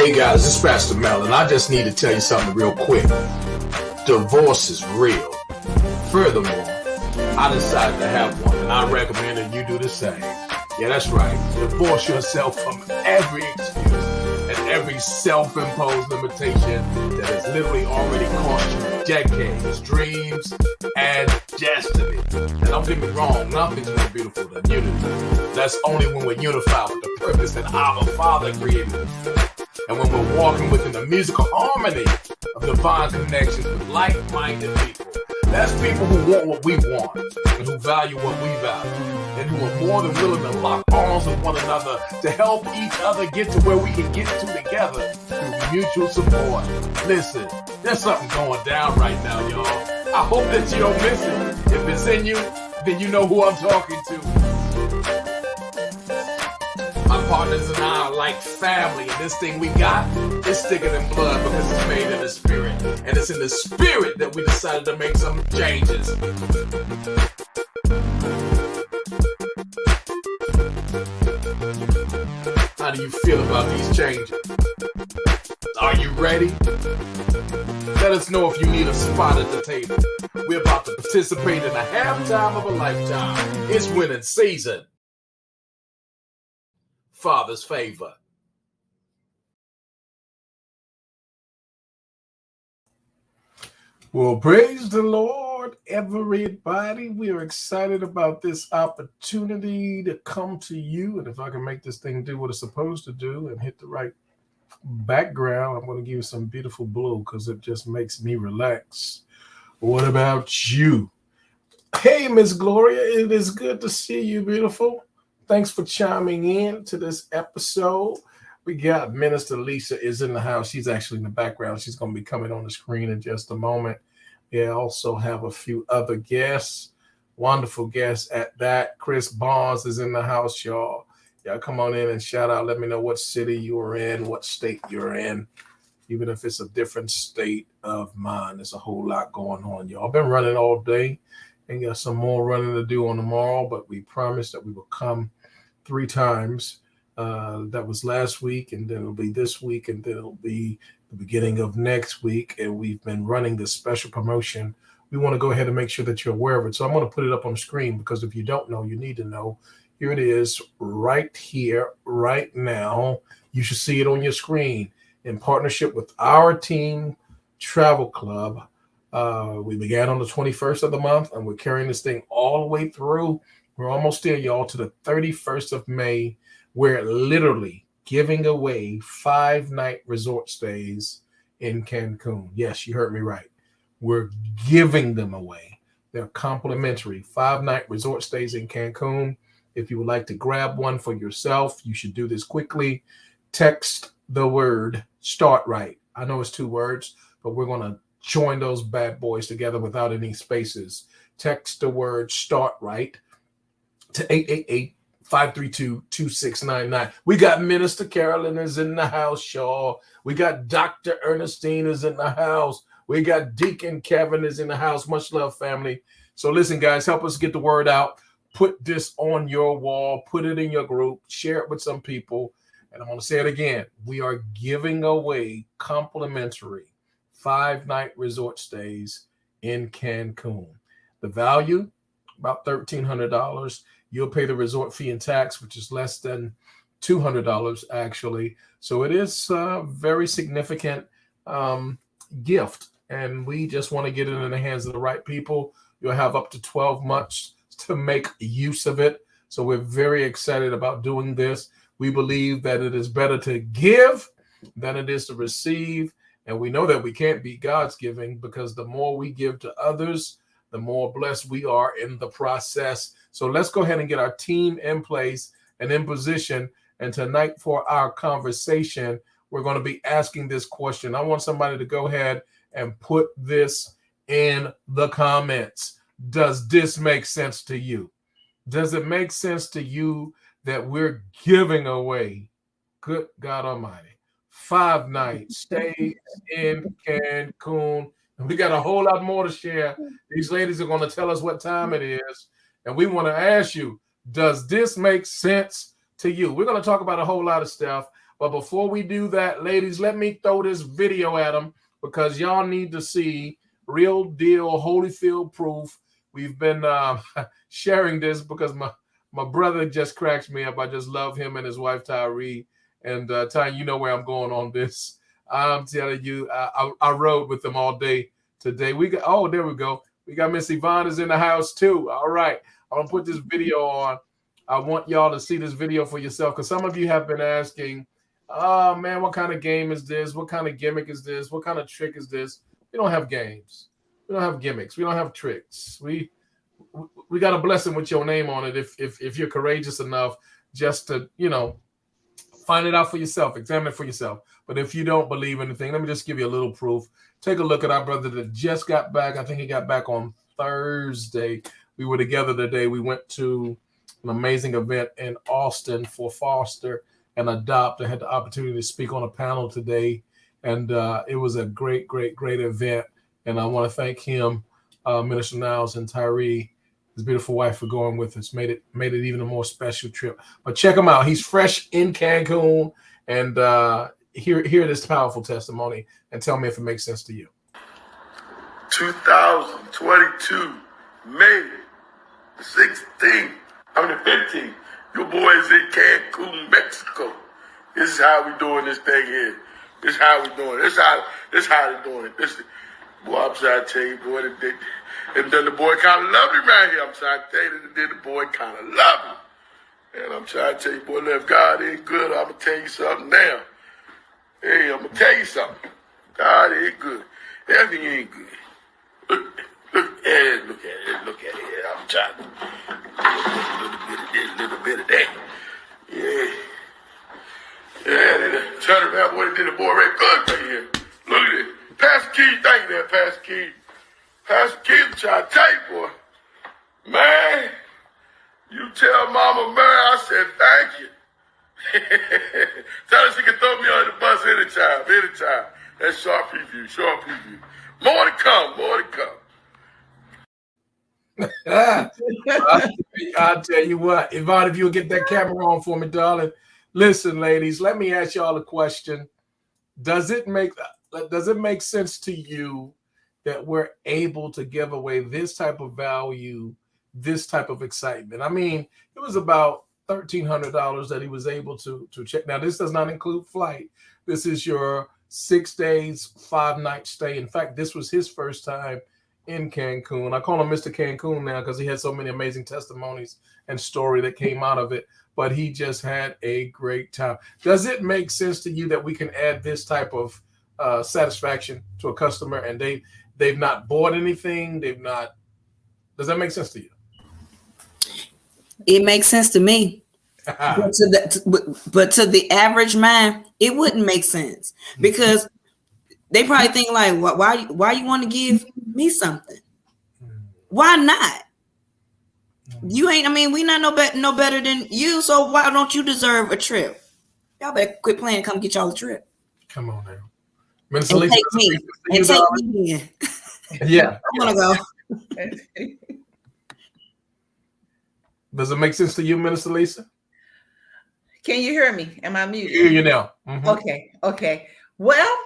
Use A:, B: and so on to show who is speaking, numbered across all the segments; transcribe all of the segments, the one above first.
A: Hey guys, this is Pastor Mel, and I just need to tell you something real quick. Divorce is real. Furthermore, I decided to have one, and I recommend that you do the same. Yeah, that's right. Divorce yourself from every excuse and every self-imposed limitation that has literally already cost you decades, dreams, and destiny. And don't get me wrong, nothing's more beautiful than unity. That's only when we're unified with the purpose that our Father created us. And when we're walking within the musical harmony of divine connections with like-minded people. That's people who want what we want and who value what we value and who are more than willing to lock arms with one another to help each other get to where we can get to together through mutual support. Listen, there's something going down right now, y'all. I hope that you don't miss it. If it's in you, then you know who I'm talking to. My partners and I are like family, and this thing we got is thicker than blood because it's made in the spirit. And it's in the spirit that we decided to make some changes. How do you feel about these changes? Are you ready? Let us know if you need a spot at the table. We're about to participate in a halftime of a lifetime. It's winning season. Father's favor. Well, praise the Lord, everybody. We are excited about this opportunity to come to you. And if I can make this thing do what it's supposed to do and hit the right background, I'm going to give you some beautiful blue because it just makes me relax. What about you? Hey, Miss Gloria, it is good to see you, beautiful. Thanks for chiming in to this episode. We got Minister Lisa is in the house. She's actually in the background. She's going to be coming on the screen in just a moment. We also have a few other guests, wonderful guests at that. Chris Barnes is in the house, y'all. Y'all come on in and shout out. Let me know what city you are in, what state you're in. Even if it's a different state of mind, there's a whole lot going on, y'all. I've been running all day and got some more running to do on tomorrow, but we promised that we will come 3 times. That was last week, and then it'll be this week, and then it'll be the beginning of next week. And we've been running this special promotion. We want to go ahead and make sure that you're aware of it. So I'm going to put it up on the screen because if you don't know, you need to know. Here it is right here, right now. You should see it on your screen in partnership with our team travel club. We began on the 21st of the month, and we're carrying this thing all the way through. We're almost there, y'all, to the 31st of May. We're literally giving away 5-night resort stays in Cancun. Yes, you heard me right. We're giving them away. They're complimentary 5-night resort stays in Cancun. If you would like to grab one for yourself, you should do this quickly. Text the word start right. I know it's 2 words, but we're going to join those bad boys together without any spaces. Text the word start right to 888-532-2699. We got Minister Carolyn is in the house, y'all. We got Dr. Ernestine is in the house. We got Deacon Kevin is in the house. Much love, family. So listen, guys, help us get the word out. Put this on your wall. Put it in your group. Share it with some people. And I'm going to say it again. We are giving away complimentary 5-night resort stays in Cancun. The value, about $1,300. You'll pay the resort fee and tax, which is less than $200 actually. So it is a very significant gift, and we just want to get it in the hands of the right people. You'll have up to 12 months to make use of it. So we're very excited about doing this. We believe that it is better to give than it is to receive. And we know that we can't beat God's giving because the more we give to others, the more blessed we are in the process. So let's go ahead and get our team in place and in position. And tonight for our conversation, we're going to be asking this question. I want somebody to go ahead and put this in the comments. Does this make sense to you? Does it make sense to you that we're giving away, good God Almighty, 5-night stays in Cancun? And we got a whole lot more to share. These ladies are going to tell us what time it is. And we want to ask you, does this make sense to you? We're going to talk about a whole lot of stuff. But before we do that, ladies, let me throw this video at them because y'all need to see real deal Holyfield proof. We've been sharing this because my brother just cracks me up. I just love him and his wife Tyree. And Ty, you know where I'm going on this. I'm telling you, I rode with them all day today. There we go. We got Miss Yvonne is in the house too. All right, I'm gonna put this video on. I want y'all to see this video for yourself because some of you have been asking, "Oh man, what kind of game is this? What kind of gimmick is this? What kind of trick is this?" We don't have games. We don't have gimmicks. We don't have tricks. We got a blessing with your name on it if you're courageous enough just to, find it out for yourself, examine it for yourself. But if you don't believe anything, let me just give you a little proof. Take a look at our brother that just got back. I think he got back on Thursday. We were together today. We went to an amazing event in Austin for Foster and Adopt. I had the opportunity to speak on a panel today, and it was a great, great, great event. And I want to thank him, Minister Niles and Tyree, his beautiful wife, for going with us. Made it even a more special trip. But check him out. He's fresh in Cancun, and hear this powerful testimony and tell me if it makes sense to you.
B: 2022, May 16th, 15th. Your boys in Cancun, Mexico. This is how we doing this thing here. This is how we doing it. This is how they doing it. Boy, I'm trying to tell you, boy, and then the boy kind of love me right here. I'm trying to tell you that the boy kind of love me. And I'm trying to tell you, boy, if God ain't good, I'm going to tell you something now. Hey, I'm going to tell you something. God ain't good. Everything ain't good. Look at it. I'm trying to a little bit of that. Yeah. Yeah, they turn around, boy, they did the boy right good right here. Look at it. Pastor Keith, thank you there, Pastor Keith. Pastor Keith, I'm trying to tell you, boy. Man, you tell Mama Mary I said thank you. Tell her she can throw me on the bus anytime. That's short preview. More to come.
A: I'll tell you what, Yvonne, if you'll get that camera on for me, darling. Listen, ladies, let me ask y'all a question. Does it make sense to you that we're able to give away this type of value, this type of excitement? I mean, it was about $1,300 that he was able to check. Now, this does not include flight. This is your 6 days, 5-night stay. In fact, this was his first time in Cancun. I call him Mr. Cancun now because he had so many amazing testimonies and story that came out of it. But he just had a great time. Does it make sense to you that we can add this type of satisfaction to a customer and they've not bought anything? Does that make sense to you?
C: It makes sense to me. but to the average mind, it wouldn't make sense because they probably think like, why you want to give me something? Why not? You ain't. I mean, we not no better than you. So why don't you deserve a trip? Y'all better quit playing and come get y'all a trip.
A: Come on now,
C: and take me in.
A: Yeah,
C: I want to go.
A: Does it make sense to you, Minister Lisa?
D: Can you hear me? Am I muted?
A: Hear you now. Mm-hmm.
D: Okay. Well,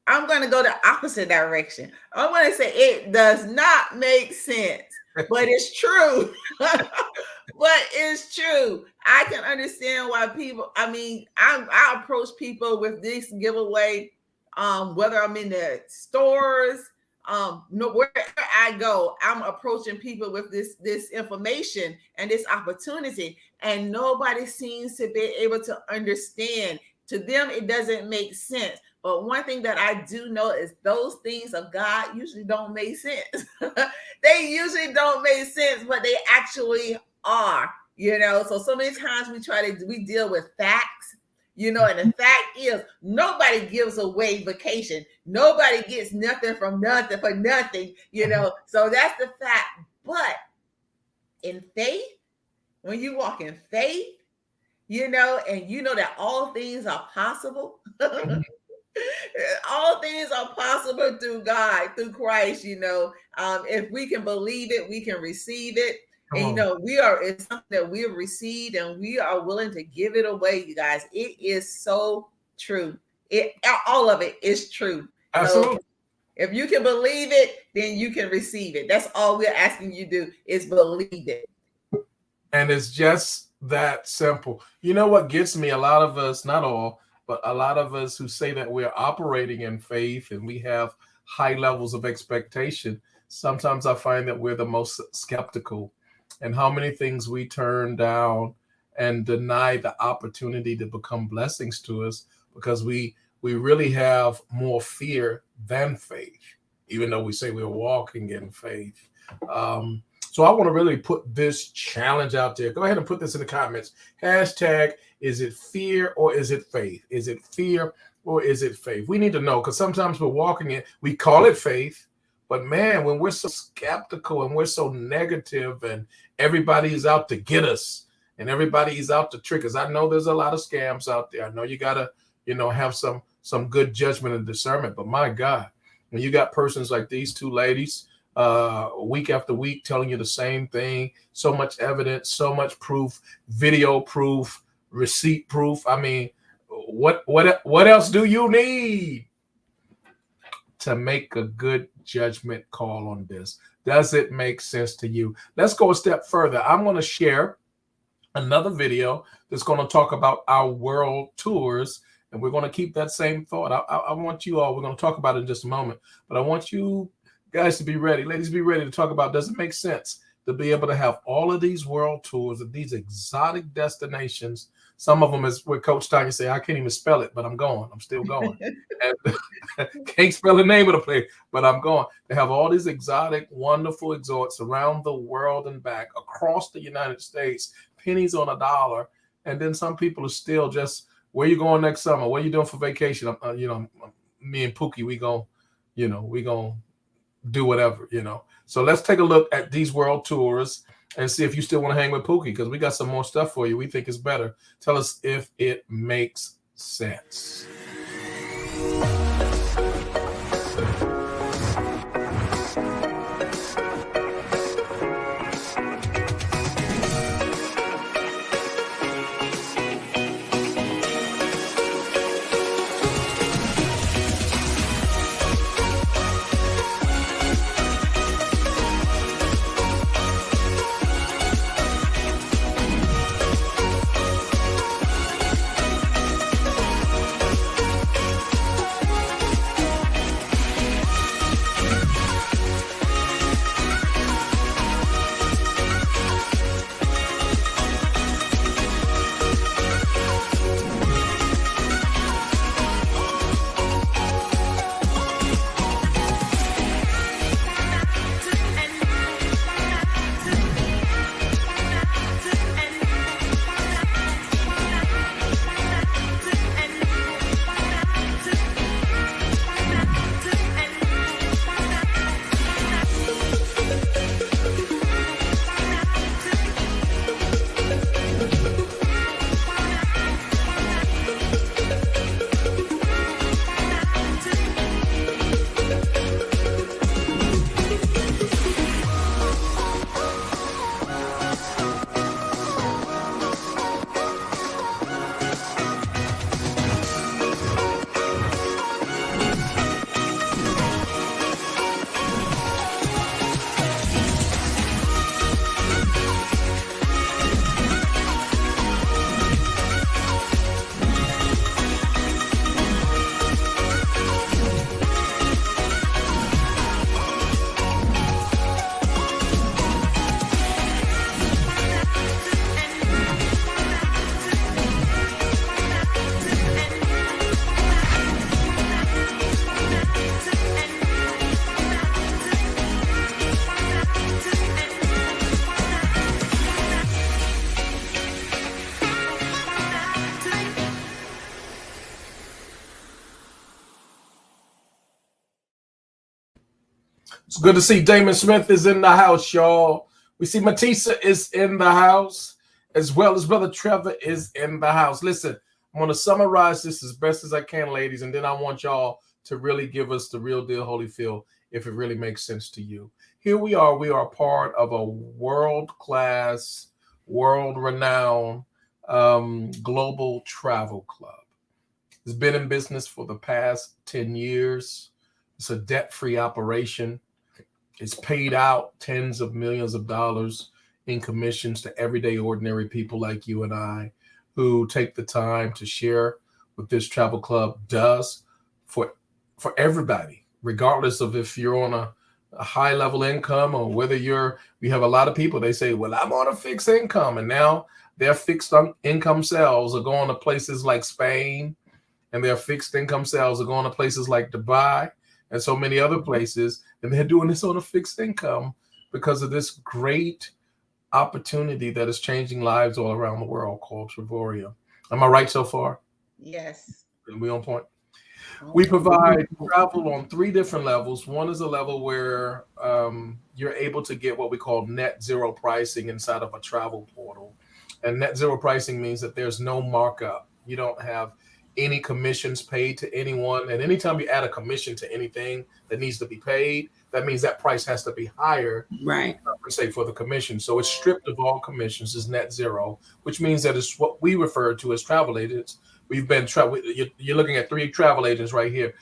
D: I'm going to go the opposite direction. I want to say it does not make sense, but it's true. But it's true. I can understand why people, I approach people with this giveaway, whether I'm in the stores, wherever I go, I'm approaching people with this information and this opportunity, and nobody seems to be able to understand. To them, it doesn't make sense. But one thing that I do know is those things of God usually don't make sense. They usually don't make sense, but they actually are, So many times we deal with facts, and the fact is nobody gives away vacation. Nobody gets nothing from nothing for nothing, So that's the fact. But in faith, when you walk in faith, and that all things are possible. All things are possible through God, through Christ, if we can believe it, we can receive it. And it's something that we have received and we are willing to give it away, you guys. It is so true. All of it is true.
A: Absolutely.
D: So if you can believe it, then you can receive it. That's all we're asking you to do is believe it.
A: And it's just that simple. You know what gets me? A lot of us, not all, but a lot of us who say that we're operating in faith and we have high levels of expectation, sometimes I find that we're the most skeptical, and how many things we turn down and deny the opportunity to become blessings to us because we really have more fear than faith, even though we say we're walking in faith. So I want to really put this challenge out there. Go ahead and put this in the comments. Hashtag, is it fear or is it faith? Is it fear or is it faith? We need to know, because sometimes we're walking in, we call it faith, but man, when we're so skeptical and we're so negative and everybody is out to get us and everybody is out to trick us. I know there's a lot of scams out there. I know you got to, have some good judgment and discernment, but my God, when you got persons like these two ladies, week after week telling you the same thing, so much evidence, so much proof, video proof, receipt proof. I mean, what else do you need to make a good judgment call on this? Does it make sense to you? Let's go a step further. I'm going to share another video that's going to talk about our world tours, and we're going to keep that same thought. I want you all, we're going to talk about it in just a moment, but I want you guys to be ready. Ladies, be ready to talk about, does it make sense to be able to have all of these world tours of these exotic destinations? Some of them is where Coach Tanya say, I can't even spell it, but I'm going. I'm still going. And can't spell the name of the place, but I'm going. They have all these exotic, wonderful resorts around the world and back, across the United States, pennies on a dollar. And then some people are still just, where you going next summer? What are you doing for vacation? Me and Pookie, we going to do whatever, So let's take a look at these world tours and see if you still want to hang with Pookie, because we got some more stuff for you. We think it's better. Tell us if it makes sense. It's good to see Damon Smith is in the house, y'all. We see Matisa is in the house, as well as Brother Trevor is in the house. Listen, I'm going to summarize this as best as I can, ladies, and then I want y'all to really give us the real deal Holyfield. if it really makes sense to you. Here we are part of a world-class, world-renowned global travel club. It's been in business for the past 10 years. It's a debt-free operation. It's paid out tens of millions of dollars in commissions to everyday ordinary people like you and I who take the time to share what this travel club does for everybody, regardless of if you're on a high level income or whether we have a lot of people, they say, well, I'm on a fixed income, and now their fixed income sales are going to places like Spain, and their fixed income sales are going to places like Dubai and so many other places, and they're doing this on a fixed income because of this great opportunity that is changing lives all around the world called Travario. Am I right so far?
D: Yes.
A: Are we on point? We provide travel on 3 different levels. One is a level where you're able to get what we call net zero pricing inside of a travel portal. And net zero pricing means that there's no markup. You don't have any commissions paid to anyone. And anytime you add a commission to anything that needs to be paid, that means that price has to be higher,
C: Right?
A: Say for the commission. So it's stripped of all commissions, is net zero, which means that it's what we refer to as travel agents. We've been you're looking at 3 travel agents right here.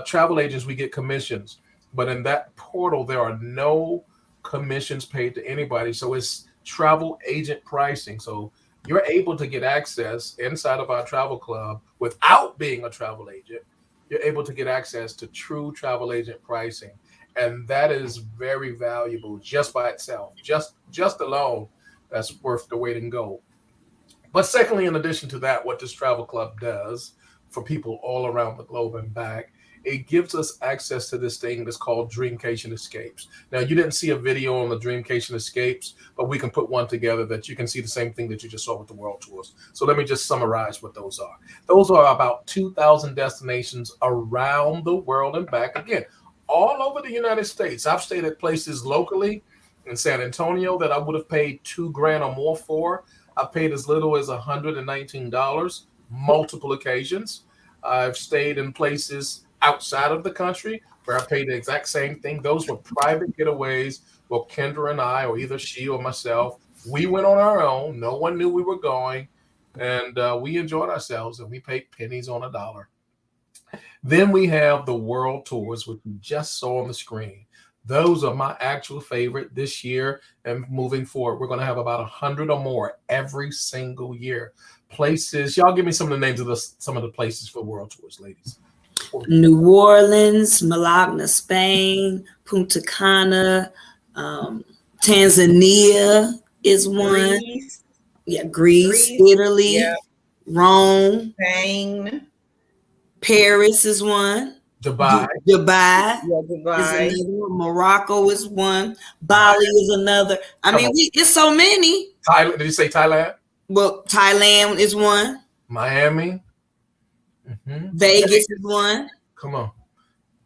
A: Travel agents, we get commissions, but in that portal there are no commissions paid to anybody. So it's travel agent pricing. So you're able to get access inside of our travel club without being a travel agent. You're able to get access to true travel agent pricing, and that is very valuable just by itself. Just alone, that's worth the weight in gold. But secondly, in addition to that, what this travel club does for people all around the globe and back, it gives us access to this thing that's called Dreamcation Escapes. Now, you didn't see a video on the Dreamcation Escapes, but we can put one together that you can see the same thing that you just saw with the World Tours. So let me just summarize what those are. Those are about 2,000 destinations around the world and back. Again, all over the United States. I've stayed at places locally in San Antonio that I would have paid $2,000 or more for. I paid as little as $119 multiple occasions. I've stayed in places outside of the country where I paid the exact same thing. Those were private getaways. Well, Kendra and I, or either she or myself, we went on our own. No one knew we were going, and we enjoyed ourselves, and we paid pennies on a dollar. Then we have the World Tours, which we just saw on the screen. Those are my actual favorite this year, and moving forward, we're going to have about 100 or more every single year. Places, y'all give me some of the names of some of the places for World Tours, ladies.
C: New Orleans, Malagna, Spain, Punta Cana, Tanzania is one.
D: Greece.
C: Yeah, Greece, Italy,
D: yeah.
C: Rome,
D: Spain.
C: Paris is one.
A: Dubai.
C: Dubai.
D: Yeah, Dubai.
C: Is another one. Morocco is one. Bali is another. I mean, it's so many.
A: Thailand. Did you say Thailand?
C: Well, Thailand is one.
A: Miami.
C: Vegas is one.
A: Come on.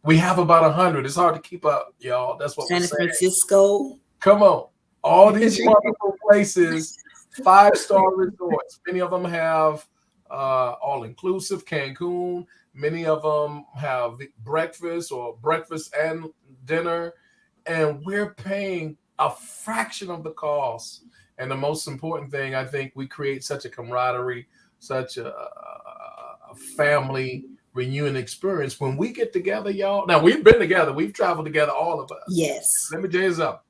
A: We have about 100. It's hard to keep up, y'all. That's what
C: San
A: we're saying.
C: Francisco.
A: Come on. All these wonderful places, 5-star resorts. Many of them have all-inclusive, Cancun. Many of them have breakfast or breakfast and dinner. And we're paying a fraction of the cost. And the most important thing, I think we create such a camaraderie, such a family reunion experience when we get together, y'all. Now, we've been together. We've traveled together, all of us.
C: Yes.
A: Let me tell you something.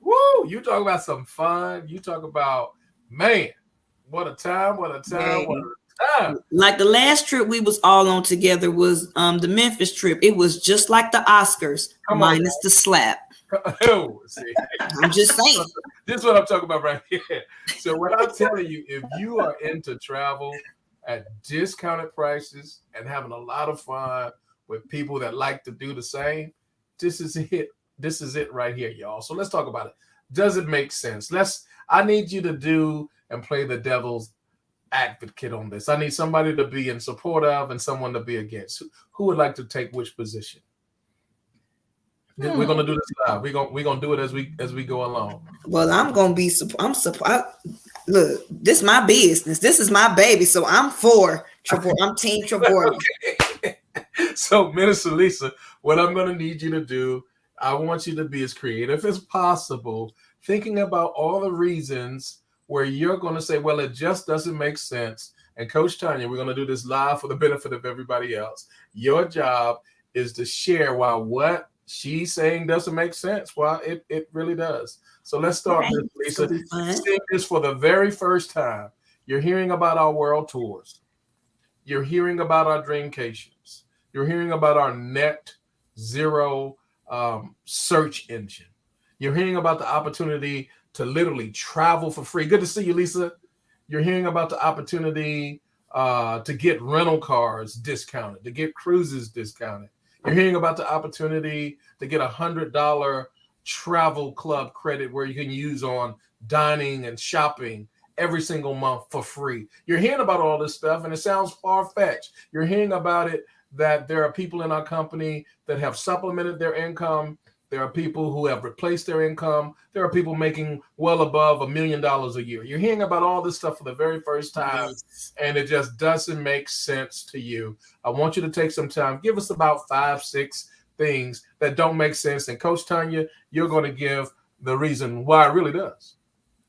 A: Woo! You talk about some fun. You talk about, man, what a time, what a time, what a time.
C: Like the last trip we was all on together was the Memphis trip. It was just like the Oscars, minus the slap.
A: Oh, see.
C: I'm just saying.
A: This is what I'm talking about right here. So what I'm telling you, if you are into travel at discounted prices and having a lot of fun with people that like to do the same, this is it. This is it right here, y'all. So let's talk about it. Does it make sense? I need you to do and play the devil's advocate on this. I need somebody to be in support of and someone to be against. Who would like to take which position? We're gonna do this live. We're gonna do it as we go along.
C: Well, I'm gonna be. Look, this is my business. This is my baby. So I'm for Travario. I'm Team Travario.
A: Okay. So, Minister Lisa, what I'm gonna need you to do, I want you to be as creative as possible, thinking about all the reasons where you're going to say, well, it just doesn't make sense. And Coach Tanya, we're going to do this live for the benefit of everybody else. Your job is to share why what she's saying doesn't make sense. Well, it really does. So let's start with Lisa. Seeing this for the very first time. You're hearing about our world tours. You're hearing about our dreamcations. You're hearing about our net zero search engine. You're hearing about the opportunity to literally travel for free. Good to see you, Lisa. You're hearing about the opportunity to get rental cars discounted, to get cruises discounted. You're hearing about the opportunity to get $100 travel club credit where you can use on dining and shopping every single month for free. You're hearing about all this stuff, and it sounds far-fetched. You're hearing about it that there are people in our company that have supplemented their income. There are people who have replaced their income. There are people making well above $1 million a year. You're hearing about all this stuff for the very first time, and it just doesn't make sense to you. I want you to take some time. Give us about 5-6 things that don't make sense. And Coach Tanya, you're going to give the reason why it really does.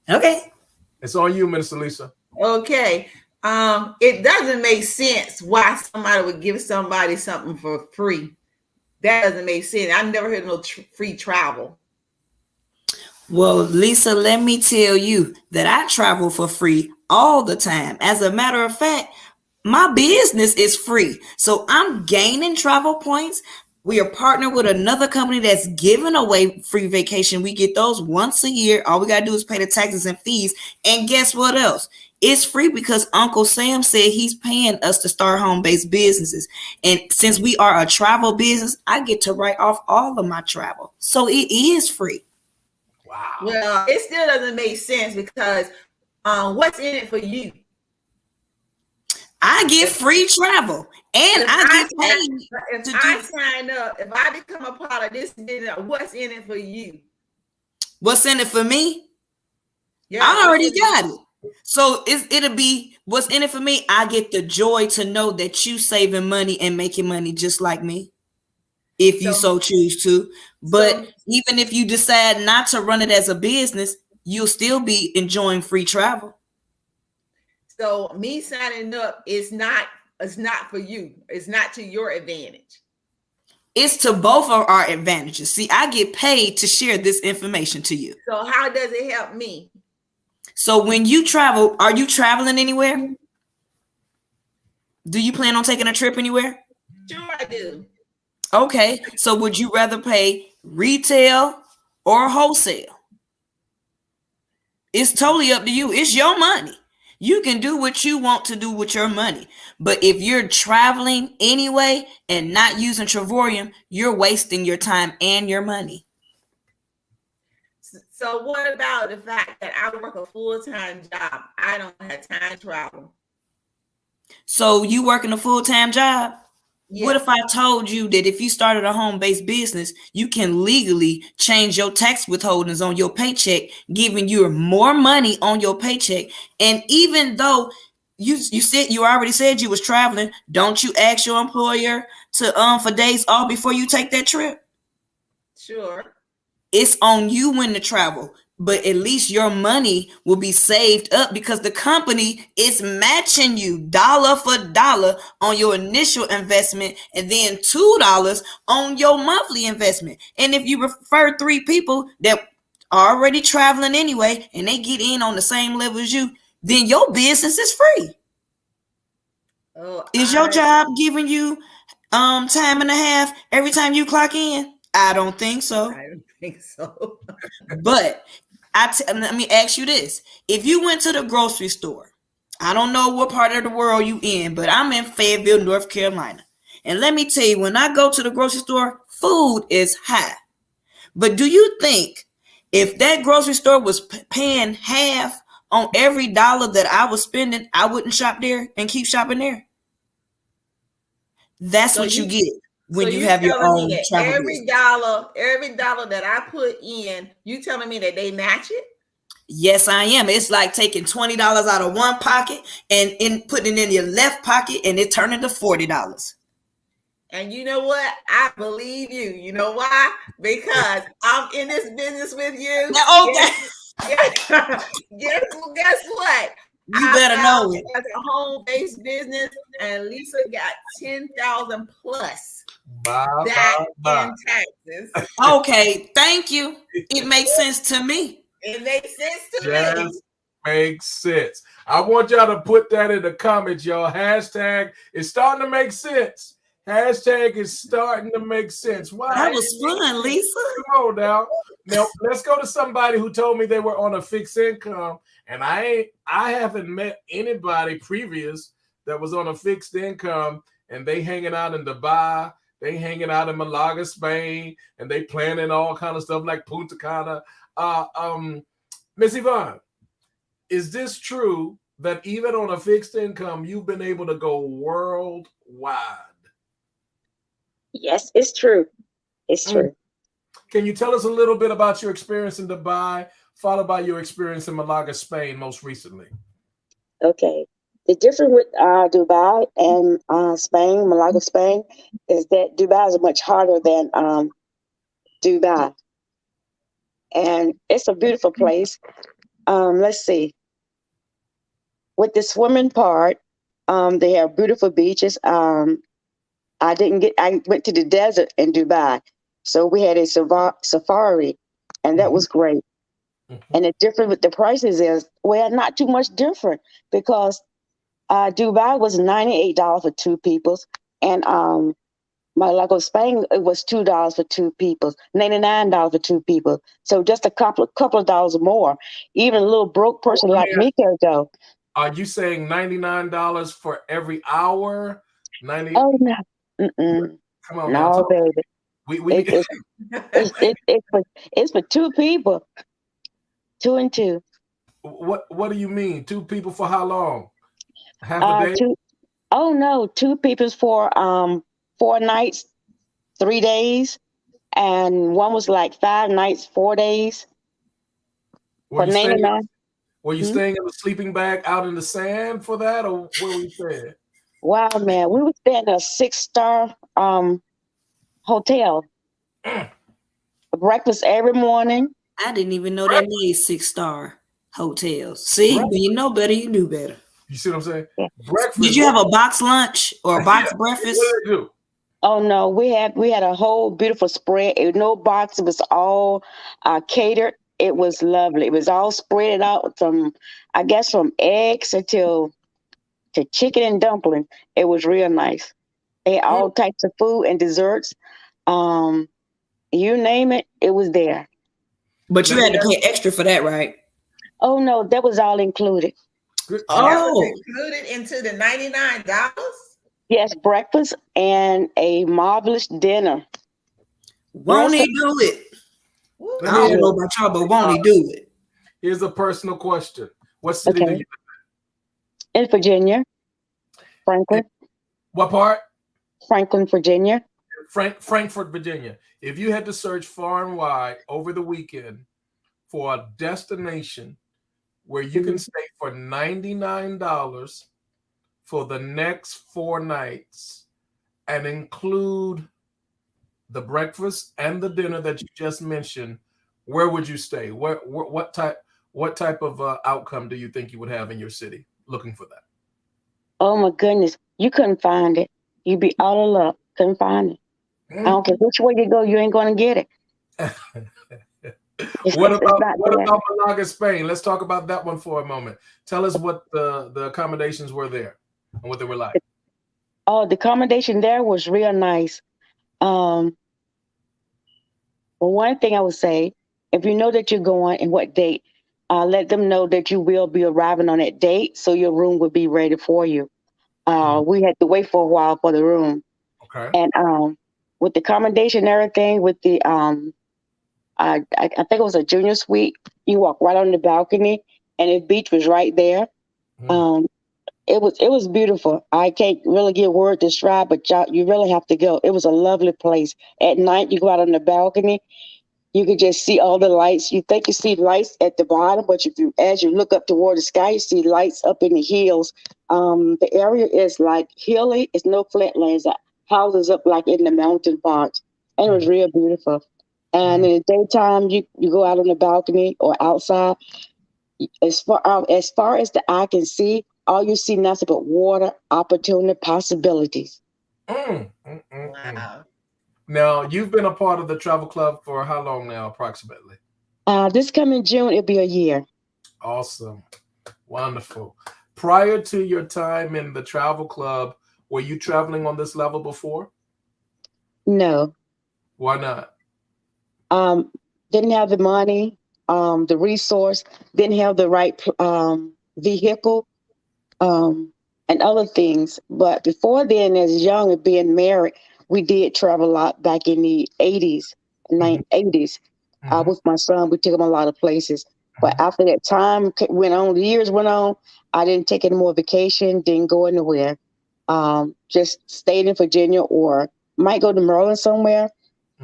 C: Okay.
A: It's on you, Minister Lisa.
D: Okay. It doesn't make sense why somebody would give somebody something for free. That doesn't make sense. I've never heard of no free travel.
C: Well, Lisa, let me tell you that I travel for free all the time. As a matter of fact, my business is free. So I'm gaining travel points. We are partnered with another company that's giving away free vacation. We get those once a year. All we got to do is pay the taxes and fees. And guess what else? It's free because Uncle Sam said he's paying us to start home-based businesses. And since we are a travel business, I get to write off all of my travel. So it is free.
A: Wow.
D: Well, it still doesn't make sense because what's in it for you?
C: I get free travel and I get paid.
D: If I sign up, if I become a part of this, what's in it for you?
C: What's in it for me?
D: Yeah,
C: I already got it. So it'll be what's in it for me. I get the joy to know that you saving money and making money just like me, if you so choose to. But even if you decide not to run it as a business, you'll still be enjoying free travel.
D: So me signing up is not for you. It's not to your advantage.
C: It's to both of our advantages. See, I get paid to share this information to you.
D: So how does it help me?
C: So when you travel, are you traveling anywhere? Do you plan on taking a trip anywhere?
D: Sure, I do.
C: Okay. So would you rather pay retail or wholesale? It's totally up to you. It's your money. You can do what you want to do with your money. But if you're traveling anyway and not using Travorium, you're wasting your time and your money.
D: So what about the fact that I work a full-time job? I don't have time to travel.
C: So you working a full-time job?
D: Yeah.
C: What if I told you that if you started a home-based business, you can legally change your tax withholdings on your paycheck, giving you more money on your paycheck? And even though you already said you was traveling, don't you ask your employer to for days off before you take that trip?
D: Sure.
C: It's on you when to travel, but at least your money will be saved up because the company is matching you dollar for dollar on your initial investment and then $2 on your monthly investment. And if you refer 3 people that are already traveling anyway and they get in on the same level as you, then your business is free. Is your job giving you time and a half every time you clock in? I don't think so.
D: I don't think so.
C: But let me ask you this. If you went to the grocery store, I don't know what part of the world you in, but I'm in Fayetteville, North Carolina. And let me tell you, when I go to the grocery store, food is high. But do you think if that grocery store was paying half on every dollar that I was spending, I wouldn't shop there and keep shopping there? That's what you get when you have your own travel
D: every dollar that I put in, you telling me that they match it?
C: Yes, I am. It's like taking $20 out of one pocket and putting it in your left pocket, and it turned into $40.
D: And you know what? I believe you. You know why? Because I'm in this business with you.
C: Okay.
D: Guess what?
C: You better know it.
D: As a home-based business, and Lisa got 10,000 plus that in taxes.
C: Okay, thank you. It makes sense to me.
D: It makes sense to me.
A: Makes sense. I want y'all to put that in the comments, y'all. Hashtag is starting to make sense. Hashtag is starting to make sense. Why?
C: That was fun, Lisa.
A: Come on now. Now let's go to somebody who told me they were on a fixed income, and I haven't met anybody previous that was on a fixed income, and they hanging out in Dubai, they hanging out in Malaga, Spain, and they planning all kind of stuff like Punta Cana. Miss Yvonne, is this true that even on a fixed income, you've been able to go worldwide?
E: Yes, it's true. It's true.
A: Can you tell us a little bit about your experience in Dubai, followed by your experience in Malaga, Spain, most recently?
E: Okay. The difference with Dubai and Spain, Malaga, Spain, is that Dubai is much harder than Dubai. And it's a beautiful place. Let's see. With the swimming part, they have beautiful beaches. I went to the desert in Dubai. So we had a safari, and that was great. And the difference with the prices is, well, not too much different, because Dubai was $98 for two people, and Malaga, Spain, it was $2 for two people, $99 for two people. So just a couple of dollars more. Even a little broke person like me can go.
A: Are you saying $99 for every hour? 90?
E: Oh no,
A: come on,
E: no,
A: now,
E: baby. It's for two people, 2 and 2.
A: What do you mean? Two people for how long? Half a day?
E: Oh no, two people for 4 nights, 3 days, and one was like 5 nights, 4 days.
A: Were you staying in a sleeping bag out in the sand for that, or where were you staying?
E: Wow, man, we were staying in a 6-star hotel. Breakfast every morning.
C: I didn't even know they made 6-star hotels. See, when you know better, you do better.
A: You see what I'm saying?
E: Yeah.
A: Breakfast.
C: Did you have a box lunch or a box breakfast?
A: What did they do?
E: Oh no, we had a whole beautiful spread. It was no box. It was all catered. It was lovely. It was all spread out from eggs to chicken and dumpling. It was real nice. They had all types of food and desserts. You name it, it was there.
C: But you had to pay extra for that, right?
E: Oh no, that was all included.
D: That was included into the $99?
E: Yes, breakfast and a marvelous dinner.
C: Won't he do it? I don't know about y'all, but won't he do it?
A: Here's a personal question. What city do you live
E: in? In Virginia. Franklin.
A: What part?
E: Franklin, Virginia.
A: Frankfort, Virginia. If you had to search far and wide over the weekend for a destination where you can stay for $99 for the next 4 nights and include the breakfast and the dinner that you just mentioned, where would you stay? What type of outcome do you think you would have in your city looking for that?
E: Oh my goodness, you couldn't find it. You'd be out of luck. Couldn't find it. I don't care which way you go, you ain't going to get it.
A: What about Malaga, Spain? Let's talk about that one for a moment. Tell us what the accommodations were there and what they were like.
E: Oh, the accommodation there was real nice. Well, one thing I would say, if you know that you're going and what date, let them know that you will be arriving on that date, so your room will be ready for you. We had to wait for a while for the room.
A: Okay.
E: And with the accommodation and everything, with the I think it was a junior suite. You walk right on the balcony, and the beach was right there. It was beautiful. I can't really give word to describe, but you really have to go. It was a lovely place. At night, you go out on the balcony, you could just see all the lights. You think you see lights at the bottom, but as you look up toward the sky, you see lights up in the hills. The area is like hilly. It's no flatlands. houses up like in the mountain parts, and it was real beautiful. And in the daytime, you go out on the balcony or outside. As far as the eye can see, all you see nothing but water, opportunity, possibilities.
D: Wow.
A: Now, you've been a part of the travel club for how long now, approximately?
E: This coming June, it'll be a year.
A: Awesome. Wonderful. Prior to your time in the travel club, were you traveling on this level before?
E: No.
A: Why not?
E: Didn't have the money, the resource, didn't have the right vehicle, and other things. But before then, as young and being married, we did travel a lot back in the 80s, 80s. With my son, we took him a lot of places. But after that time went on, the years went on, I didn't take any more vacation, didn't go anywhere. Just stayed in Virginia or might go to Maryland somewhere.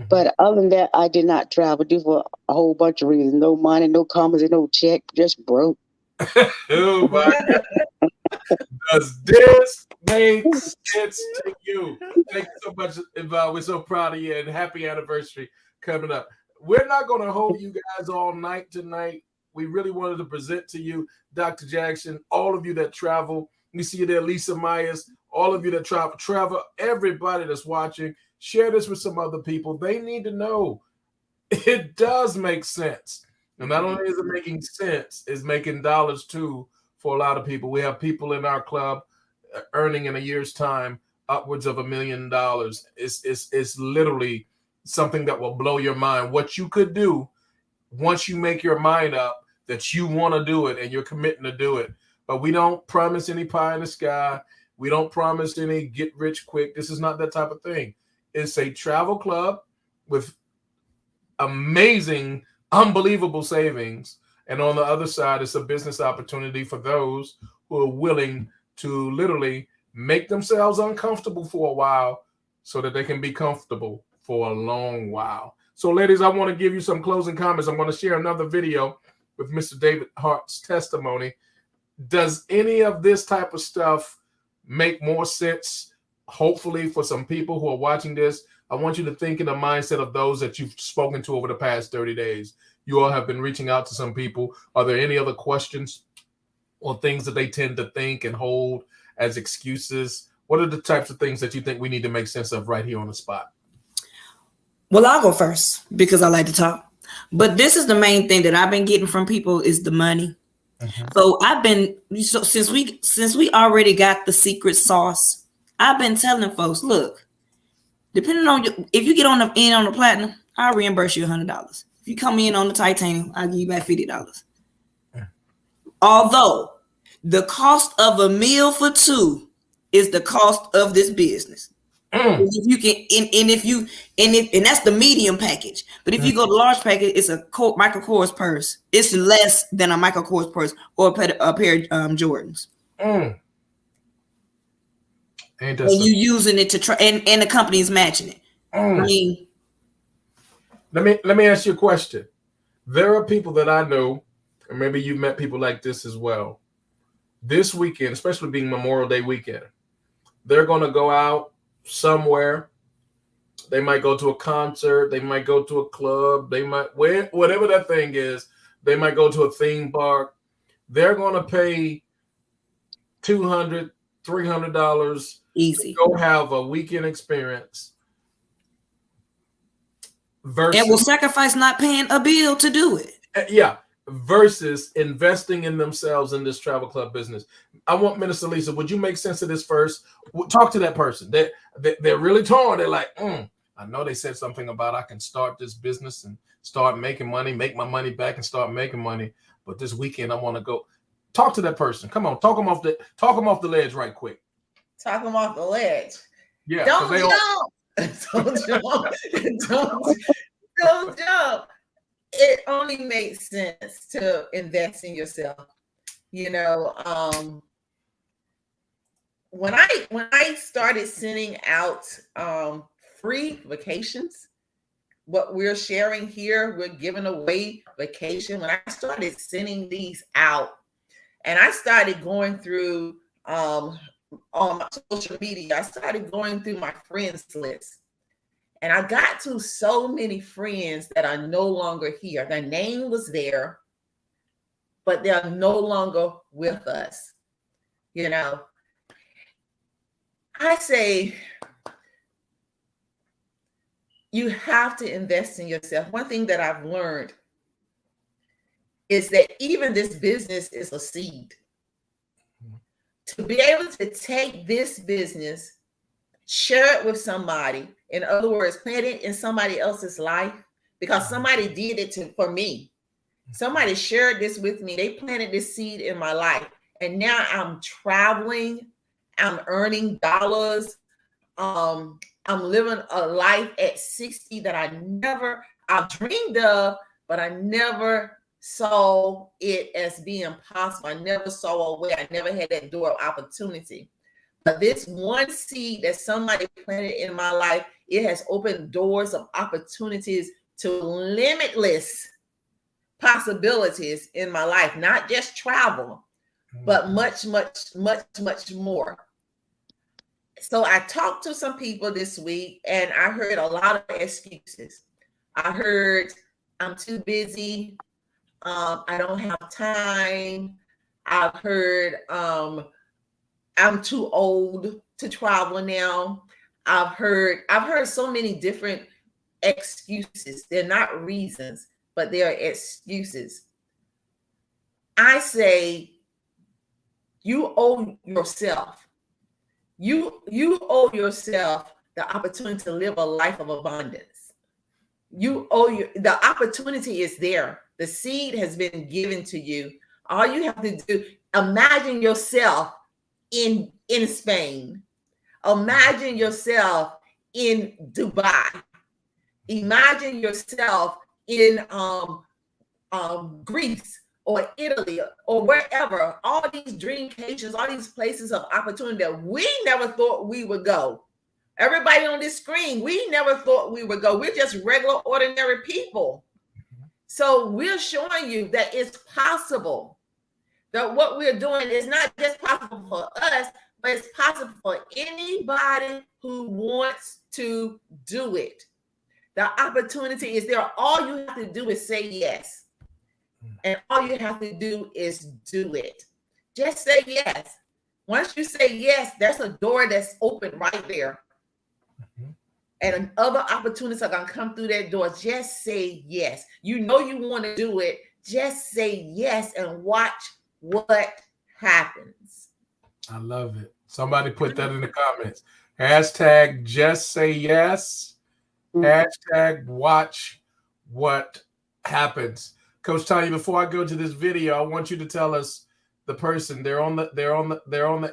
E: But other than that, I did not travel due for a whole bunch of reasons. No money, no commas, and no check, just broke.
A: Oh my God. Does this make sense to you? Thank you so much, Yvonne. We're so proud of you and happy anniversary coming up. We're not going to hold you guys all night tonight. We really wanted to present to you Dr. Jackson, all of you that travel. We see you there, Lisa Myers, all of you that travel, everybody that's watching. Share this with some other people. They need to know it does make sense. And not only is it making sense, it's making dollars too for a lot of people. We have people in our club earning in a year's time upwards of $1 million. It's literally something that will blow your mind. What you could do once you make your mind up that you want to do it and you're committing to do it. But we don't promise any pie in the sky. We don't promise any get rich quick. This is not that type of thing. It's a travel club with amazing, unbelievable savings. And on the other side, it's a business opportunity for those who are willing to literally make themselves uncomfortable for a while so that they can be comfortable for a long while. So, ladies, I want to give you some closing comments. I'm going to share another video with Mr. David Hart's testimony. Does any of this type of stuff make more sense? Hopefully, for some people who are watching this, I want you to think in the mindset of those that you've spoken to over the past 30 days. You all have been reaching out to some people. Are there any other questions or things that they tend to think and hold as excuses? What are the types of things that you think we need to make sense of right here on the spot?
C: Well, I'll go first because I like to talk. But this is the main thing that I've been getting from people is the money. So since we already got the secret sauce, I've been telling folks, look, depending on if you get on the platinum, I'll reimburse you $100. If you come in on the titanium, I'll give you back $50. Although the cost of a meal for two is the cost of this business. If you can, and that's the medium package. But if you go to large package, it's a Michael Kors purse. It's less than a Michael Kors purse or a pair of Jordans.
A: Ain't that
C: And
A: something?
C: you using it to try, and the company is matching it. I mean,
A: let me ask you a question. There are people that I know, and maybe you've met people like this as well. This weekend, especially being Memorial Day weekend, they're going to go out somewhere. They might go to a concert. They might go to a club. They might, whatever that thing is, they might go to a theme park. They're going to pay $200, $300
C: easy.
A: to go have a weekend experience. Versus,
C: And will sacrifice not paying a bill to do it.
A: Yeah. Versus investing in themselves in this travel club business. I want Minister Lisa, would you make sense of this first? Talk to that person. They're really torn. They're like, I know they said something about I can start this business and start making money, make my money back and start making money. But this weekend I want to go. Talk to that person. Come on, talk them off the ledge right quick.
D: Talk them off the ledge.
A: Yeah.
D: Don't jump. Don't jump. It only makes sense to invest in yourself. You know, when I started sending out free vacations, what we're sharing here, we're giving away vacation. When I started sending these out, and I started going through on my social media, I started going through my friends list. And I got to so many friends that are no longer here. Their name was there, but they're no longer with us. You know, I say you have to invest in yourself. One thing that I've learned is that even this business is a seed. To be able to take this business, share it with somebody, in other words, plant it in somebody else's life, because somebody did it for me. Somebody shared this with me. They planted this seed in my life. And now I'm traveling. I'm earning dollars. I'm living a life at 60 that I dreamed of, but I never saw it as being possible. I never saw a way. I never had that door of opportunity. But this one seed that somebody planted in my life, it has opened doors of opportunities to limitless possibilities in my life, not just travel, but much, much, much, much more. So I talked to some people this week and I heard a lot of excuses. I heard, I'm too busy. I don't have time. I've heard, I'm too old to travel now. I've heard so many different excuses. They're not reasons, but they are excuses. I say you owe yourself. You owe yourself the opportunity to live a life of abundance. The opportunity is there. The seed has been given to you. All you have to do, imagine yourself in Spain. Imagine yourself in Dubai. Imagine yourself in Greece or Italy or wherever. All these dreamcations, all these places of opportunity that we never thought we would go. Everybody on this screen, we never thought we would go. We're just regular, ordinary people. So we're showing you that it's possible. That what we're doing is not just possible for us, but it's possible for anybody who wants to do it. The opportunity is there. All you have to do is say yes. And all you have to do is do it. Just say yes. Once you say yes, there's a door that's open right there. And other opportunities are going to come through that door. Just say yes. You know you want to do it. Just say yes and watch what happens.
A: I love it. Somebody put that in the comments. Hashtag just say yes. Hashtag watch what happens. Coach Tanya, before I go to this video, I want you to tell us the person. They're on the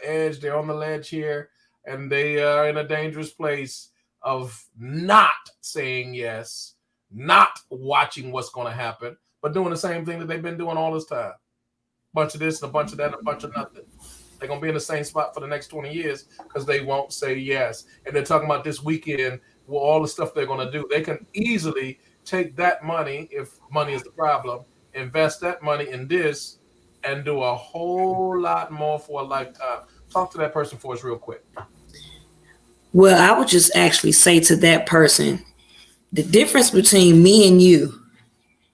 A: edge, they're on the ledge here, and they are in a dangerous place of not saying yes, not watching what's going to happen, but doing the same thing that they've been doing all this time. Bunch of this and a bunch of that and a bunch of nothing. They're going to be in the same spot for the next 20 years because they won't say yes. And they're talking about this weekend, well, all the stuff they're going to do. They can easily take that money, if money is the problem, invest that money in this and do a whole lot more for a lifetime. Talk to that person for us real quick.
C: Well, I would just actually say to that person, the difference between me and you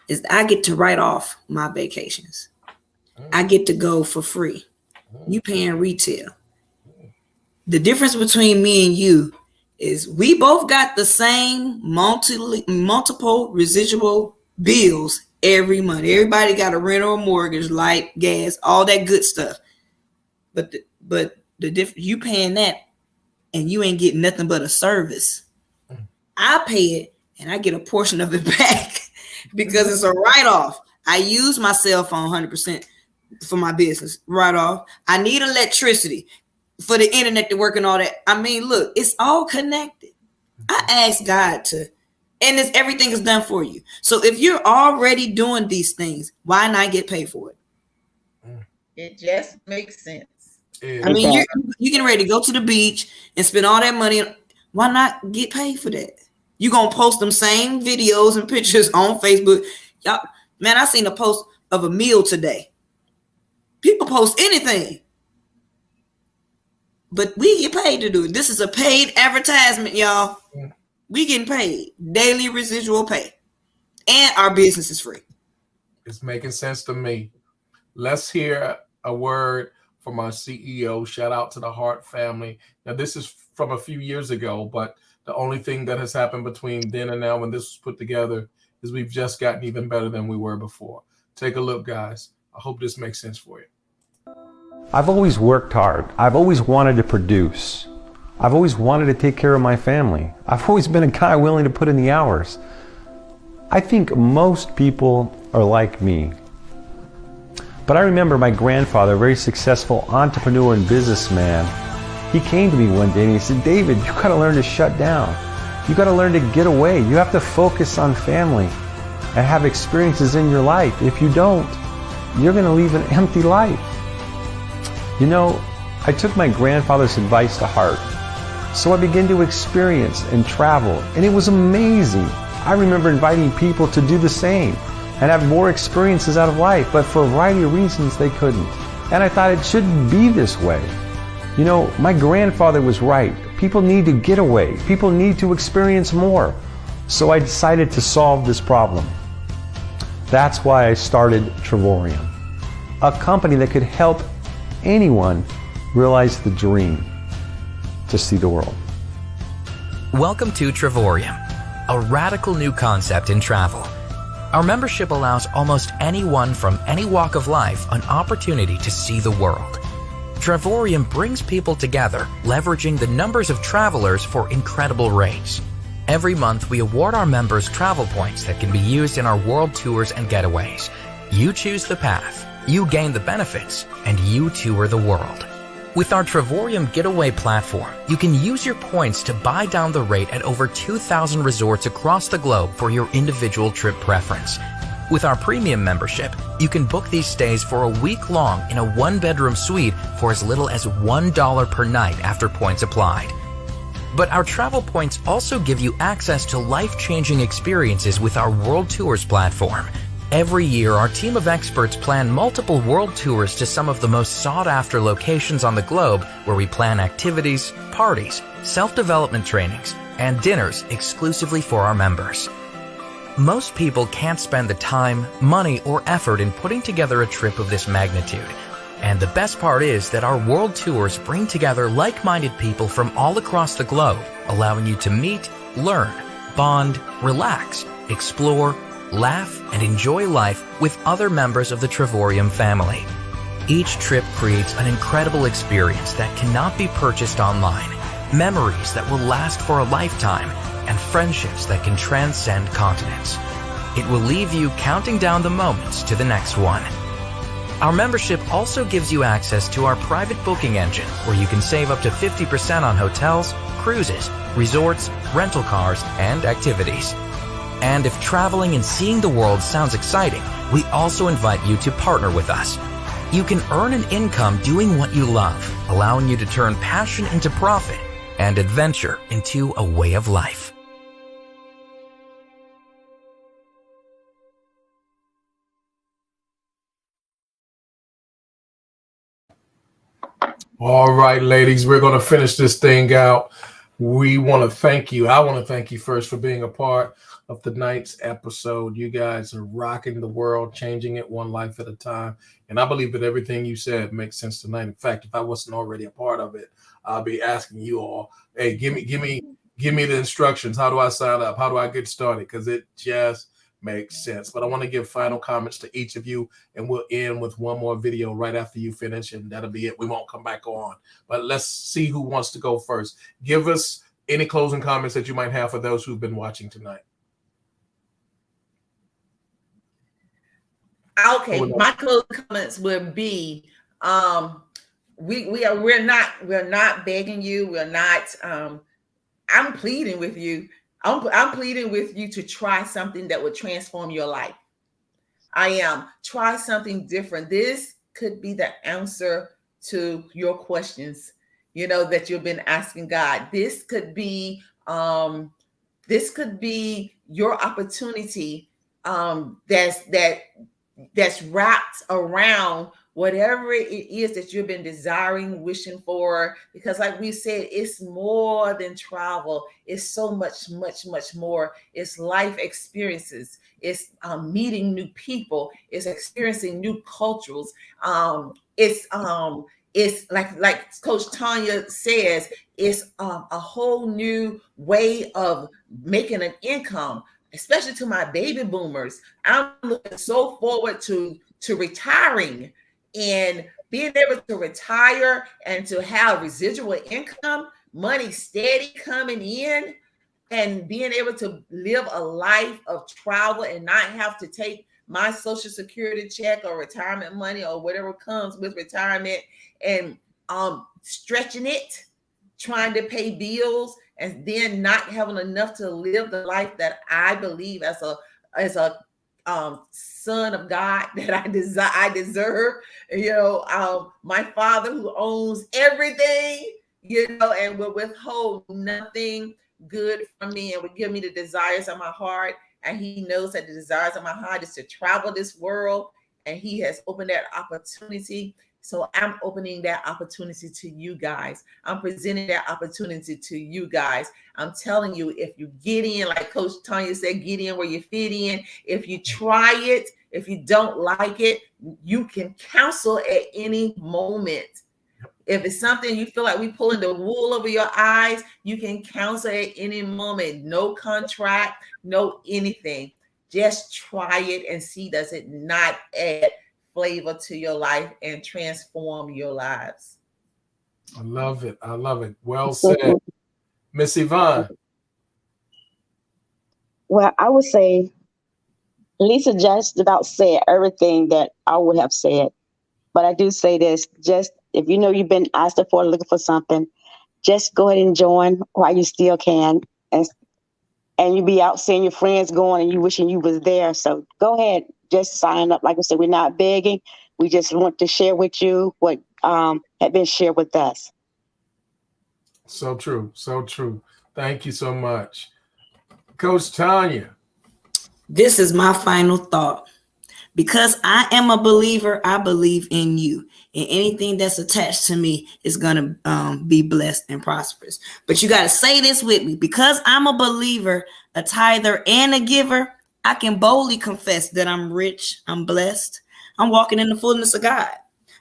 C: is I get to write off my vacations. I get to go for free. You paying retail. The difference between me and you is we both got the same multiple residual bills every month. Everybody got a rent or a mortgage, light, gas, all that good stuff. But the difference, you paying that and you ain't getting nothing but a service. I pay it and I get a portion of it back because it's a write-off. I use my cell phone 100% for my business, write-off. I need electricity for the internet to work and all that. I mean, look, it's all connected. I asked God to, and everything is done for you. So if you're already doing these things, why not get paid for it?
D: It just makes sense.
C: I mean, you're getting ready to go to the beach and spend all that money. Why not get paid for that? You're going to post them same videos and pictures on Facebook. Y'all, man, I seen a post of a meal today. People post anything. but we get paid to do it. This is a paid advertisement, y'all. We getting paid daily residual pay, and our business is free.
A: It's making sense to me. Let's hear a word from our CEO. Shout out to the Hart family. Now, this is from a few years ago, but the only thing that has happened between then and now when this was put together is we've just gotten even better than we were before. Take a look, guys. I hope this makes sense for you.
F: I've always worked hard. I've always wanted to produce. I've always wanted to take care of my family. I've always been a guy willing to put in the hours. I think most people are like me. But I remember my grandfather, a very successful entrepreneur and businessman, he came to me one day and he said, David, you gotta learn to shut down. You gotta learn to get away. You have to focus on family and have experiences in your life. If you don't, you're gonna leave an empty life. You know, I took my grandfather's advice to heart. So I began to experience and travel, and it was amazing. I remember inviting people to do the same and have more experiences out of life, but for a variety of reasons they couldn't. And I thought it shouldn't be this way. You know, my grandfather was right. People need to get away. People need to experience more. So I decided to solve this problem. That's why I started Travorium, a company that could help anyone realize the dream to see the world.
G: Welcome to Travorium, a radical new concept in travel. Our membership allows almost anyone from any walk of life an opportunity to see the world. Travorium brings people together, leveraging the numbers of travelers for incredible rates. Every month, we award our members travel points that can be used in our world tours and getaways. You choose the path, you gain the benefits, and you tour the world. With our Travorium Getaway platform, you can use your points to buy down the rate at over 2,000 resorts across the globe for your individual trip preference. With our premium membership, you can book these stays for a week long in a one-bedroom suite for as little as $1 per night after points applied. But our travel points also give you access to life-changing experiences with our World Tours platform. Every year, our team of experts plan multiple world tours to some of the most sought-after locations on the globe, where we plan activities, parties, self-development trainings, and dinners exclusively for our members. Most people can't spend the time, money, or effort in putting together a trip of this magnitude. And the best part is that our world tours bring together like-minded people from all across the globe, allowing you to meet, learn, bond, relax, explore, laugh, and enjoy life with other members of the Travorium family. Each trip creates an incredible experience that cannot be purchased online, memories that will last for a lifetime, and friendships that can transcend continents. It will leave you counting down the moments to the next one. Our membership also gives you access to our private booking engine, where you can save up to 50% on hotels, cruises, resorts, rental cars, and activities. And if traveling and seeing the world sounds exciting, we also invite you to partner with us. You can earn an income doing what you love, allowing you to turn passion into profit and adventure into a way of life.
A: All right, ladies, we're going to finish this thing out. We want to thank you. I want to thank you first for being a part of tonight's episode. You guys are rocking the world, changing it one life at a time. And I believe that everything you said makes sense tonight. In fact, if I wasn't already a part of it, I'll be asking you all, hey, give me the instructions. How do I sign up? How do I get started? Because it just makes sense. But I want to give final comments to each of you, and we'll end with one more video right after you finish, and that'll be it. We won't come back on. But let's see who wants to go first. Give us any closing comments that you might have for those who've been watching tonight.
D: Okay, my closing comments would be we're not begging you, we're not I'm pleading with you. I'm pleading with you to try something that would transform your life. Try something different. This could be the answer to your questions, that you've been asking God. This could be your opportunity that's wrapped around whatever it is that you've been desiring, wishing for, because like we said, it's more than travel. It's so much, much, much more. It's life experiences. It's meeting new people. It's experiencing new cultures. It's like Coach Tanya says, it's a whole new way of making an income, especially to my baby boomers. I'm looking so forward to retiring and being able to retire and to have residual income, money steady coming in, and being able to live a life of travel and not have to take my Social Security check or retirement money or whatever comes with retirement and stretching it, trying to pay bills, and then not having enough to live the life that I believe as a son of God that I deserve. My Father who owns everything, and will withhold nothing good from me and would give me the desires of my heart. And he knows that the desires of my heart is to travel this world, and he has opened that opportunity. So I'm opening that opportunity to you guys. I'm presenting that opportunity to you guys. I'm telling you, if you get in, like Coach Tanya said, get in where you fit in. If you try it, if you don't like it, you can cancel at any moment. If it's something you feel like we pulling the wool over your eyes, you can cancel at any moment. No contract, no anything. Just try it and see, does it not add flavor to your life and transform your lives?
A: I love it. I love it. Well said. Miss Yvonne.
E: Well, I would say Lisa just about said everything that I would have said. But I do say this, just if you know you've been asked for looking for something, just go ahead and join while you still can. And you be out seeing your friends going and you wishing you was there. So go ahead, just sign up. Like I said, we're not begging. We just want to share with you what had been shared with us.
A: So true. So true. Thank you so much. Coach Tanya.
C: This is my final thought. Because I am a believer, I believe in you. And anything that's attached to me is going to be blessed and prosperous. But you got to say this with me. Because I'm a believer, a tither, and a giver, I can boldly confess that I'm rich, I'm blessed. I'm walking in the fullness of God.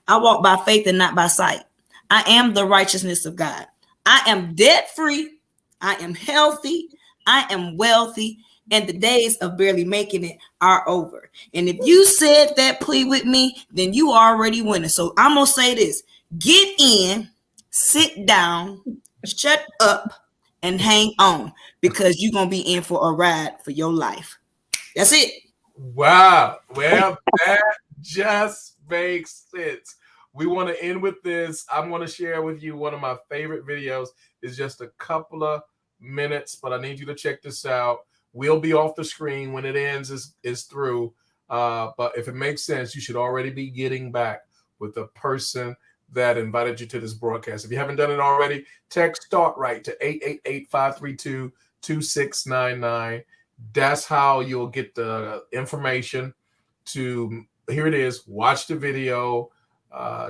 C: I walk by faith and not by sight. I am the righteousness of God. I am debt-free. I am healthy. I am wealthy. And the days of barely making it are over. And if you said that plea with me, then you already winning. So I'm going to say this. Get in, sit down, shut up, and hang on, because you're going to be in for a ride for your life. That's it.
A: Wow. Well, that just makes sense. We want to end with this. I'm going to share with you one of my favorite videos. It's just a couple of minutes, but I need you to check this out. We'll be off the screen when it ends is through. But if it makes sense, you should already be getting back with the person that invited you to this broadcast. If you haven't done it already, text START RIGHT to 888-532-2699. That's how you'll get the information to, here it is, watch the video,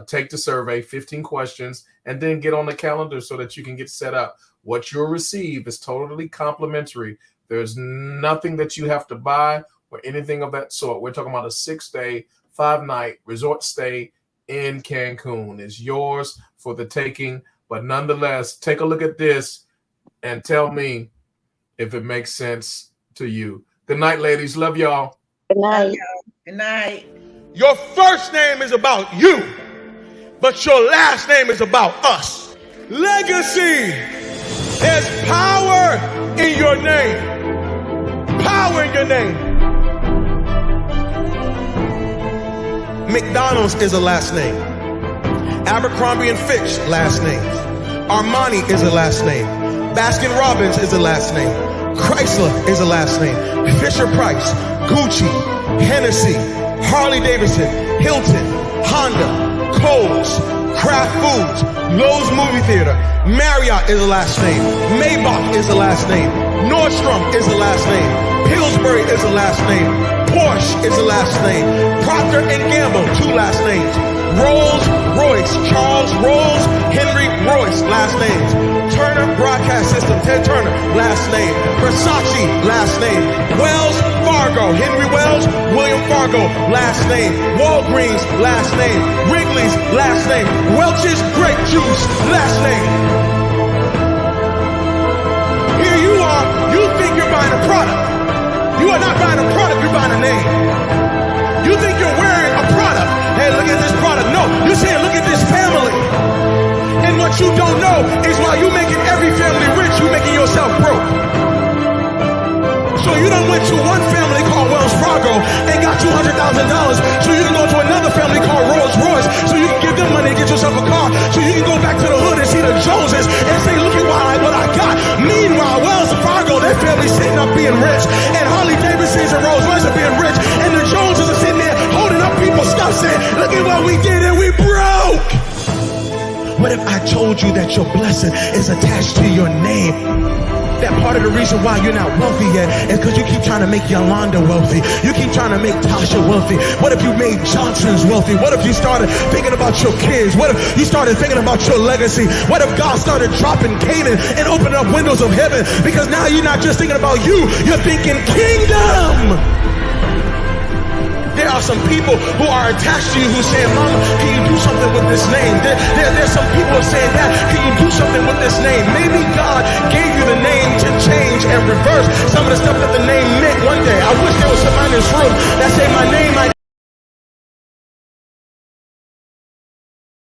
A: take the survey, 15 questions, and then get on the calendar so that you can get set up. What you'll receive is totally complimentary. There's nothing that you have to buy or anything of that sort. We're talking about a 6-day, 5-night resort stay in Cancun. It's yours for the taking. But nonetheless, take a look at this and tell me if it makes sense to you. Good night, ladies. Love y'all.
E: Good night.
D: Good night.
B: Your first name is about you, but your last name is about us. Legacy. There's power in your name. Power in your name. McDonald's is a last name. Abercrombie & Fitch, last name. Armani is a last name. Baskin Robbins is a last name. Chrysler is a last name. Fisher Price, Gucci, Hennessy, Harley Davidson, Hilton, Honda, Kohl's, Kraft Foods, Lowe's Movie Theater, Marriott is a last name. Maybach is a last name. Nordstrom is a last name. Pillsbury is a last name. Porsche is a last name. Procter & Gamble, 2 last names.
H: Rolls-Royce, Charles Rolls, Henry Royce, last names. Turner Broadcast System, Ted Turner, last name. Versace, last name. Wells Fargo, Henry Wells, William Fargo, last name. Walgreens, last name. Wrigley's, last name. Welch's Grape Juice, last name. Here you are, you think you're buying a product. You are not buying a product, you're buying a name. You think you're wearing a product. Hey, look at this product. No, you're saying, look at this family. And what you don't know is while you're making every family rich, you're making yourself broke. So you done went to one family called Wells Fargo and got $200,000 so you can go to another family called Rolls Royce so you can give them money and get yourself a car so you can go back to the hood and see the Joneses and say, look at what I got. Meanwhile, Wells Fargo, their family sitting up being rich, and Harley Davidsons and Rolls Royce are being rich, and the Joneses are sitting there holding up people's stuff saying, look at what we did and we broke. What if I told you that your blessing is attached to your name? That part of the reason why you're not wealthy yet is because you keep trying to make Yolanda wealthy. You keep trying to make Tasha wealthy. What if you made Johnson's wealthy? What if you started thinking about your kids? What if you started thinking about your legacy? What if God started dropping Canaan and opening up windows of heaven? Because now you're not just thinking about you, you're thinking kingdom. There are some people who are attached to you who say, Mama, can you do something with this name? There's some people who are saying, Dad, can you do something with this name? Maybe God gave you the name to change and reverse some of the stuff that the name meant one day. I wish there was somebody in this room that said my name